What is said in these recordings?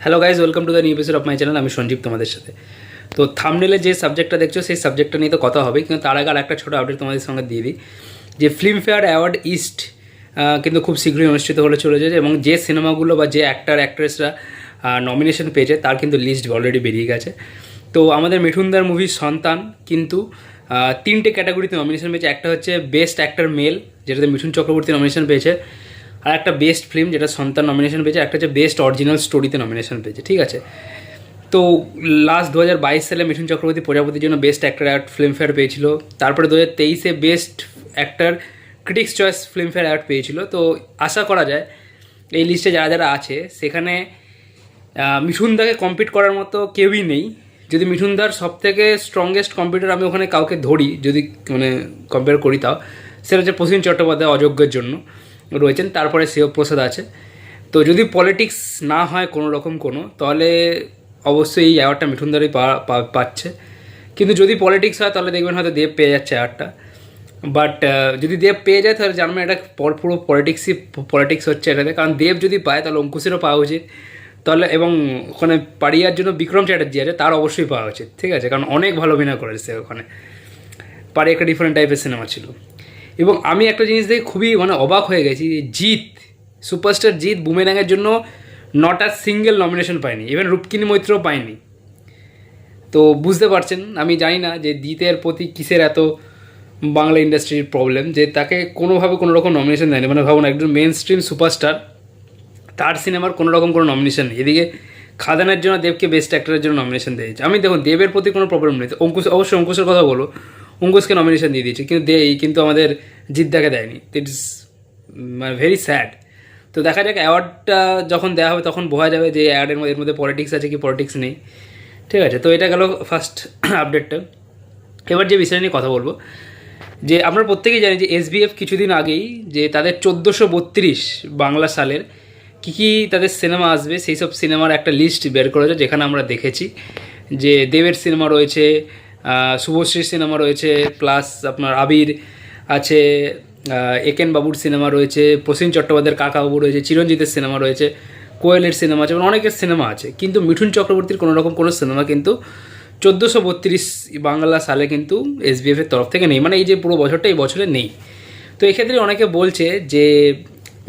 Hello guys, welcome to the new episode of my channel. আমি সঞ্জীব তোমাদের সাথে। তো থাম্বনেলে যে সাবজেক্টটা দেখছো সেই সাবজেক্টটা নিয়ে তো কথা হবে, কিন্তু তার আগে আর একটা ছোটো আপডেট তোমাদের সঙ্গে দিয়ে দিই যে ফিল্মফেয়ার অ্যাওয়ার্ড ইস্ট কিন্তু খুব শীঘ্রই অনুষ্ঠিত হলে চলেছে, এবং যে সিনেমাগুলো বা যে অ্যাক্টর অ্যাক্ট্রেসরা নমিনেশন পেয়েছে তার কিন্তু লিস্ট অলরেডি বেরিয়ে গেছে। তো আমাদের মিঠুনদার মুভি সন্তান কিন্তু তিনটে ক্যাটাগরিতে নমিনেশন পেয়েছে। একটা হচ্ছে বেস্ট অ্যাক্টর মেল, যেটাতে মিঠুন চক্রবর্তী নমিনেশন পেয়েছে, আর একটা বেস্ট ফিল্ম যেটা সন্তান নমিনেশন পেয়েছে, একটা হচ্ছে বেস্ট অরিজিনাল স্টোরিতে নমিনেশন পেয়েছে। ঠিক আছে, তো লাস্ট 2022 সালে মিঠুন চক্রবর্তী প্রজাপতির জন্য বেস্ট অ্যাক্টর অ্যাওয়ার্ড ফিল্মফেয়ার পেয়েছিল। তারপরে 2023-এ best actor critics choice Filmfare award পেয়েছিল। তো আশা করা যায় এই লিস্টে যারা যারা আছে সেখানে মিঠুনদাকে কম্পিট করার মতো কেউই নেই। যদি মিঠুনদার সবথেকে স্ট্রংগেস্ট কম্পিউটার আমি ওখানে কাউকে ধরি, যদি মানে কম্পেয়ার করি, তাও সেটা হচ্ছে প্রসেন চট্টোপাধ্যায় অযোগ্যের জন্য রয়েছেন। তারপরে শিবপ্রসাদ আছে। তো যদি পলিটিক্স না হয় কোনো রকম তাহলে অবশ্যই এই অ্যাওয়ার্ডটা মিঠুনদারই পাচ্ছে। কিন্তু যদি পলিটিক্স হয় তাহলে দেখবেন হয়তো দেব পেয়ে যাচ্ছে অ্যাওয়ার্ডটা। বাট যদি দেব পেয়ে যায় তাহলে জানবেন এটা পুরো পলিটিক্স হচ্ছে এটাতে। কারণ দেব যদি পায় তাহলে অঙ্কুশেরও পাওয়া উচিত, তাহলে এবং ওখানে পারিয়ার জন্য বিক্রম চ্যাটার্জি আছে, তার অবশ্যই পাওয়া উচিত। ঠিক আছে, কারণ অনেক ভালো অভিনয় করেছে ওখানে। পারি একটা ডিফারেন্ট টাইপের সিনেমা ছিল। এবং আমি একটা জিনিস দেখে খুবই অবাক হয়ে গেছি, জিৎ, সুপারস্টার জিৎ বুমেরাংয়ের জন্য নট আ সিঙ্গেল নমিনেশন পায়নি, ইভেন রূপকিনী মৈত্রও পায়নি। তো বুঝতে পারছেন, আমি জানি না যে জিতের প্রতি কিসের এত বাংলা ইন্ডাস্ট্রির প্রবলেম যে তাকে কোনোভাবে কোনো রকম নমিনেশন দেয়নি। ভাবুন, একজন মেন স্ট্রিম সুপারস্টার, তার সিনেমার কোনো রকম কোনো নমিনেশন নেই। এদিকে খাদানের জন্য দেবকে বেস্ট অ্যাক্টরের জন্য নমিনেশন দিয়েছে। আমি দেখুন, দেবের প্রতি কোনো প্রবলেম নেই, অবশ্যই অঙ্কুশের কথা বলো, অঙ্কুশকে নমিনেশন দিয়ে দিয়েছে, কিন্তু আমাদের জিদ্দাকে দেয়নি। It's very sad. তো দেখা যাক, অ্যাওয়ার্ডটা যখন দেওয়া হবে তখন বোঝা যাবে যে অ্যাওয়ার্ডের মধ্যে পলিটিক্স আছে কি পলিটিক্স নেই। ঠিক আছে, তো এটা গেল ফার্স্ট আপডেটটা। এবার যে বিষয় নিয়ে কথা বলবো, যে আমরা প্রত্যেকেই জানি যে এসবিএফ কিছুদিন আগেই যে তাদের 1432 বাংলা সালের কী তাদের সিনেমা আসবে সেই সব সিনেমার একটা লিস্ট বের করেছে, যেখানে আমরা দেখেছি যে দেবের সিনেমা রয়েছে, শুভশ্রীর সিনেমা রয়েছে, প্লাস আপনার আবির আছে, একেন বাবুর সিনেমা রয়েছে, প্রসেন চট্টোপাধ্যায়ের কাকাবাবু রয়েছে, চিরঞ্জিতের সিনেমা রয়েছে, কোয়েলের সিনেমা আছে, অনেকের সিনেমা আছে। কিন্তু মিঠুন চক্রবর্তীর কোনো রকম কোনো সিনেমা কিন্তু 1432 বাংলা সালে কিন্তু এসবিএফের তরফ থেকে নেই, এই যে পুরো বছরটা এই বছরে নেই। তো এক্ষেত্রে অনেকে বলছে যে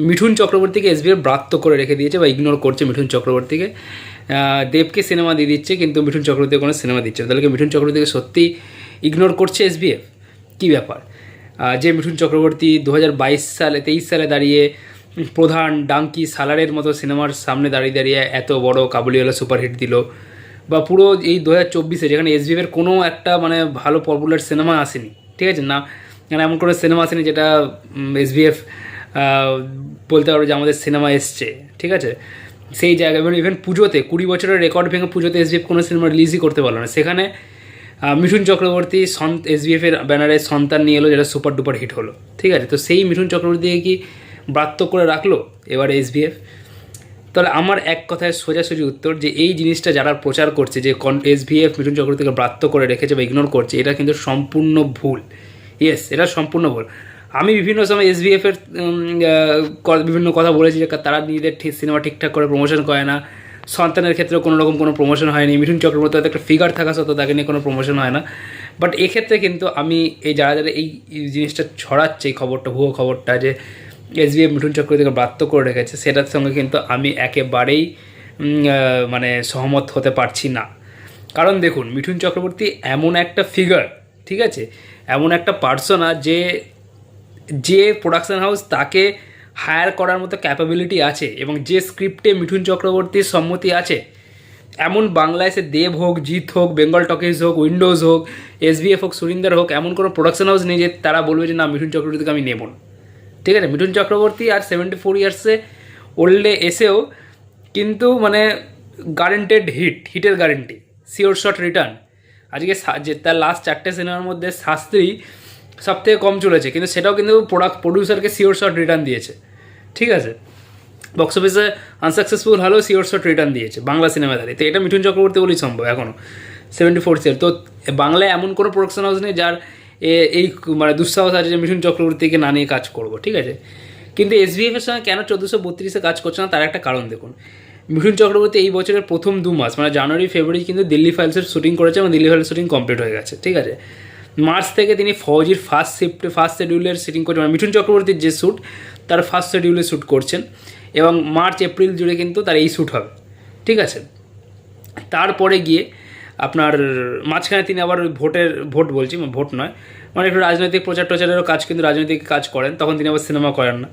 মিঠুন চক্রবর্তীকে এসবিএফ ব্রাত্য করে রেখে দিয়েছে বা ইগনোর করছে মিঠুন চক্রবর্তীকে, দেবকে সিনেমা দিয়ে দিচ্ছে কিন্তু মিঠুন চক্রবর্তীকে কোনো সিনেমা দিচ্ছে না। তাহলে কি মিঠুন চক্রবর্তীকে সত্যি ইগনোর করছে এসবিএফ? কী ব্যাপার? যে মিঠুন চক্রবর্তী 2023 সালে দাঁড়িয়ে প্রধান, ডাঙ্কি, সালারের মতো সিনেমার সামনে দাঁড়িয়ে এত বড় কাবুলিওয়ালা সুপারহিট দিল, বা পুরো এই 2024-এ যেখানে এসবিএফের কোনো একটা ভালো পপুলার সিনেমা আসেনি। ঠিক আছে না, এমন কোনো সিনেমা আসেনি যেটা এসবিএফ বলতে পারো যে আমাদের সিনেমা এসছে। ঠিক আছে, সেই জায়গায় ইভেন পুজোতে 20 বছরের রেকর্ড ভেঙে পুজোতে এসবিএফ কোনো সিনেমা রিলিজই করতে পারলো না। সেখানে মিঠুন চক্রবর্তী এসবিএফের ব্যানারে সন্তান নিয়ে এলো, যেটা সুপার ডুপার হিট হলো। ঠিক আছে, তো সেই মিঠুন চক্রবর্তীকে কি ব্রাত্য করে রাখলো এবারে এসবিএফ? তাহলে আমার এক কথায় সোজাসুজি উত্তর যে এই জিনিসটা যারা প্রচার করছে যে এসবিএফ মিঠুন চক্রবর্তীকে ব্রাত্য করে রেখেছে বা ইগনোর করছে, এটা কিন্তু সম্পূর্ণ ভুল। ইয়েস, এটা সম্পূর্ণ ভুল। আমি বিভিন্ন সময় এসবিএফের বিভিন্ন কথা বলেছি যে তারা নিজেদের সিনেমা ঠিকঠাক করে প্রমোশন করে না, সন্তানের ক্ষেত্রেও কোনো রকম কোনো প্রমোশন হয়নি, মিঠুন চক্রবর্তী একটা ফিগার থাকা সত্ত্বেও তাকে নিয়ে কোনো প্রমোশন হয় না। বাট এক্ষেত্রে কিন্তু আমি এই যারা এই জিনিসটা ছড়াচ্ছে, এই খবরটা, ভুয়ো খবরটা যে এসবিএফ মিঠুন চক্রবর্তীকে ব্রাত্য করে রেখেছে, সেটার সঙ্গে কিন্তু আমি একেবারেই সহমত হতে পারছি না। কারণ দেখুন, মিঠুন চক্রবর্তী এমন একটা ফিগার, ঠিক আছে, এমন একটা পার্সোনা যে প্রোডাকশন হাউস তাকে হায়ার করার মতো ক্যাপাবিলিটি আছে, এবং যে স্ক্রিপ্টে মিঠুন চক্রবর্তীর সম্মতি আছে, এমন বাংলায় সে দেব হোক, জিৎ হোক, বেঙ্গল টকিজ হোক, উইন্ডোজ হোক, এসবিএফ হোক, সুরিন্দর হোক, এমন কোনো প্রোডাকশন হাউস নেই যে তারা বলবে যে না, মিঠুন চক্রবর্তীকে আমি নেব না। ঠিক আছে, মিঠুন চক্রবর্তী আর 74 ইয়ার্সে ওল্ডে এসেও কিন্তু গ্যারেন্টেড হিটের গ্যারেন্টি, শিওর শট রিটার্ন। আজকে যে তার লাস্ট 4টে সিনেমার মধ্যে শাস্ত্রী সবথেকে কম চলেছে, কিন্তু সেটাও কিন্তু প্রডিউসারকে শিওর শট রিটার্ন দিয়েছে। ঠিক আছে, বক্স অফিসে আনসাকসেসফুল হলেও শিওর শট রিটার্ন দিয়েছে বাংলা সিনেমা দাঁড়িয়ে। তো এটা মিঠুন চক্রবর্তী বলেই সম্ভব এখনও 74 ইয়ার। তো বাংলায় এমন কোনো প্রোডাকশন হাউস নেই যার এই দুঃসাহস আছে যে মিঠুন চক্রবর্তীকে না নিয়ে কাজ করবো। ঠিক আছে, কিন্তু এসবিএফের সঙ্গে কেন 1432-এ কাজ করছে না তার একটা কারণ দেখুন। মিঠুন চক্রবর্তী এই বছরের প্রথম 2 মাস মানে জানুয়ারি ফেব্রুয়ারি কিন্তু দিল্লি ফাইলসের শ্যুটিং করেছে এবং দিল্লি ফাইলসের শ্যুটিং কমপ্লিট হয়ে গেছে, ঠিক আছে। মার্চ থেকে তিনি ফৌজির ফার্স্ট শিডিউলের শ্যুটিং করছেন, মানে মিঠুন চক্রবর্তীর যে শ্যুট তার ফার্স্ট শিডিউলে শ্যুট করছেন এবং মার্চ এপ্রিল জুড়ে কিন্তু তার এই শ্যুট হবে, ঠিক আছে। তারপরে গিয়ে আপনার মাঝখানে তিনি আবার ভোট নয় মানে একটু রাজনৈতিক প্রচার টচারেরও কাজ, কিন্তু রাজনৈতিক কাজ করেন, তখন তিনি আবার সিনেমা করেন না।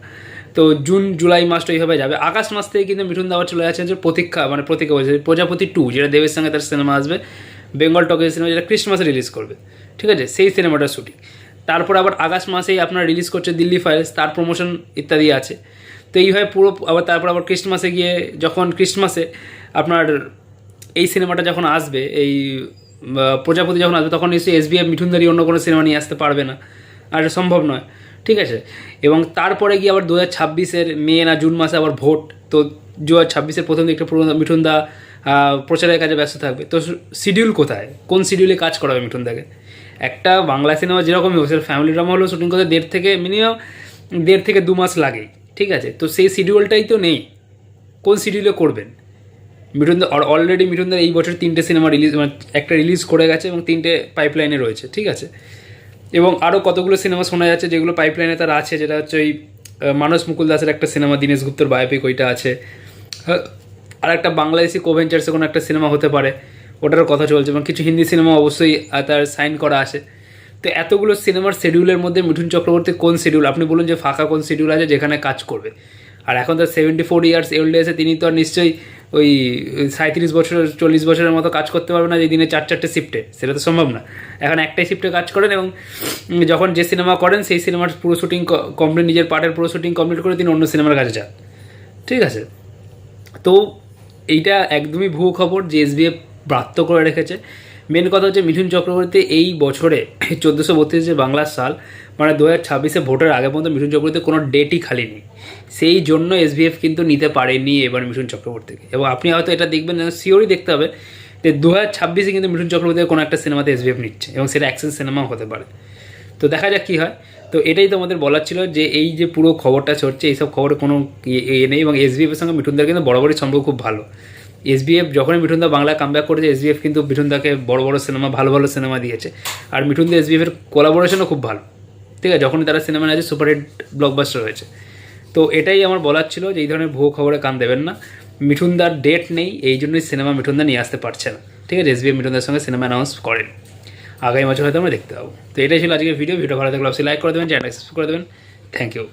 তো জুন জুলাই মাসটা এইভাবে যাবে। আগস্ট মাস থেকে কিন্তু মিঠুন দা আবার চলে যাচ্ছেন যে প্রতীক্ষা বলছে প্রজাপতি 2, যেটা দেবের সঙ্গে তার সিনেমা আসবে, বেঙ্গল টকের সিনেমা, যেটা ক্রিসমাসে রিলিজ করবে, ঠিক আছে, সেই সিনেমাটার শ্যুটিং। তারপর আবার আগস্ট মাসেই আপনার রিলিজ করছে দিল্লি ফাইলস, তার প্রমোশন ইত্যাদি আছে। তো এইভাবে পুরো আবার ক্রিসমাসে গিয়ে যখন ক্রিসমাসে আপনার এই সিনেমাটা যখন আসবে, এই প্রজাপতি যখন আসবে, তখন নিশ্চয়ই এসবিএফ মিঠুনদারি অন্য কোনো সিনেমা নিয়ে আসতে পারবে না, আর এটা সম্ভব নয়, ঠিক আছে। এবং তারপরে গিয়ে আবার 2026-এর মে না জুন মাসে আবার ভোট। তো 2026-এর প্রথম দিকটা পুরো মিঠুনদা প্রচারের কাজে ব্যস্ত থাকবে। তো শিডিউল কোথায়, কোন শিডিউলে কাজ করাবে মিঠুনদাকে? একটা বাংলা সিনেমা যেরকমই হোক, সেটা ফ্যামিলি ড্রামা হলেও শ্যুটিং করতে মিনিমাম 1.5 থেকে 2 মাস লাগেই, ঠিক আছে। তো সেই শিডিউলটাই তো নেই, কোন শিডিউলে করবেন? অলরেডি মিঠুনদার এই বছর 3টে সিনেমা রিলিজ, মানে একটা রিলিজ করে গেছে এবং 3টে পাইপলাইনে রয়েছে, ঠিক আছে। এবং আরও কতগুলো সিনেমা শোনা যাচ্ছে যেগুলো পাইপলাইনে তার আছে, যেটা হচ্ছে ওই মানস মুকুল দাসের একটা সিনেমা, দীনেশ গুপ্তর বায়োপিক, ওইটা আছে। আর একটা বাংলাদেশি কোভেঞ্চার্সে কোনো একটা সিনেমা হতে পারে, ওটারও কথা চলছে, এবং কিছু হিন্দি সিনেমা অবশ্যই তার সাইন করা আছে। তো এতগুলো সিনেমার শিডিউলের মধ্যে মিঠুন চক্রবর্তী কোন শিডিউল, আপনি বলুন যে ফাঁকা কোন শিডিউল আছে যেখানে কাজ করবে? আর এখন তার 74 ইয়ার্স ওল্ড এসে তিনি তো আর নিশ্চয়ই ওই 37 বছর 40 বছরের মতো কাজ করতে পারবে না যে দিনে 4-4টে শিফটে, সেটা তো সম্ভব না। এখন একটাই শিফটে কাজ করেন এবং যখন যে সিনেমা করেন সেই সিনেমার পুরো শ্যুটিং কমপ্লিট, নিজের পার্টের পুরো শ্যুটিং কমপ্লিট করে তিনি অন্য সিনেমার কাছে যান, ঠিক আছে। তো এইটা একদমই ভুয়ো খবর যে এসবিএফ ব্রাত্য করে রেখেছে। মেন কথা হচ্ছে মিঠুন চক্রবর্তী এই বছরে 1432 যে বাংলার সাল, মানে 2026-এ ভোটের আগে পর্যন্ত মিঠুন চক্রবর্তীর কোনো ডেটই খালি নেই। সেই জন্য এসবিএফ কিন্তু নিতে পারেনি এবার মিঠুন চক্রবর্তীকে। এবং আপনি হয়তো এটা দেখবেন, শিওরই দেখতে হবে যে 2026-এ কিন্তু মিঠুন চক্রবর্তীর কোনো একটা সিনেমাতে এসবিএফ নিচ্ছে এবং সেটা অ্যাকশন সিনেমাও হতে পারে। তো দেখা যাক কী হয়। তো এটাই তো আমাদের বলার ছিল যে এই যে পুরো খবরটা চলছে, এইসব খবরে কোনো ইয়ে নেই। এবং এসবিএফের সঙ্গে মিঠুনদার কিন্তু বরাবরই সম্পর্ক খুব ভালো। এসবিএফ যখনই মিঠুনদা বাংলায় কামব্যাক করেছে, এসবিএফ কিন্তু মিঠুনদাকে বড় বড় সিনেমা, ভালো ভালো সিনেমা দিয়েছে। আর মিঠুনদা এসবিএফের কোলাবোরেশনও খুব ভালো, ঠিক আছে, যখনই তারা সিনেমা আছে সুপারহিট ব্লকবাস্টার হয়েছে। তো এটাই আমার বলার ছিল যে এই ধরনের ভুয়ো খবরে কান দেবেন না। মিঠুনদার ডেট নেই, এই জন্যই সিনেমা মিঠুনদা নিয়ে আসতে পারছে না, ঠিক আছে। এসবিএফ মিঠুনদার সঙ্গে সিনেমা অ্যানাউন্স করেন, আগামী বছর হয়তো আমরা দেখতে পাবো। তো এটাই ছিল আজকের ভিডিও ভালো থাকলে অবশ্যই লাইক করে দেবেন, চ্যানেলটা সাবস্ক্রাইব করে দেবেন। Thank you.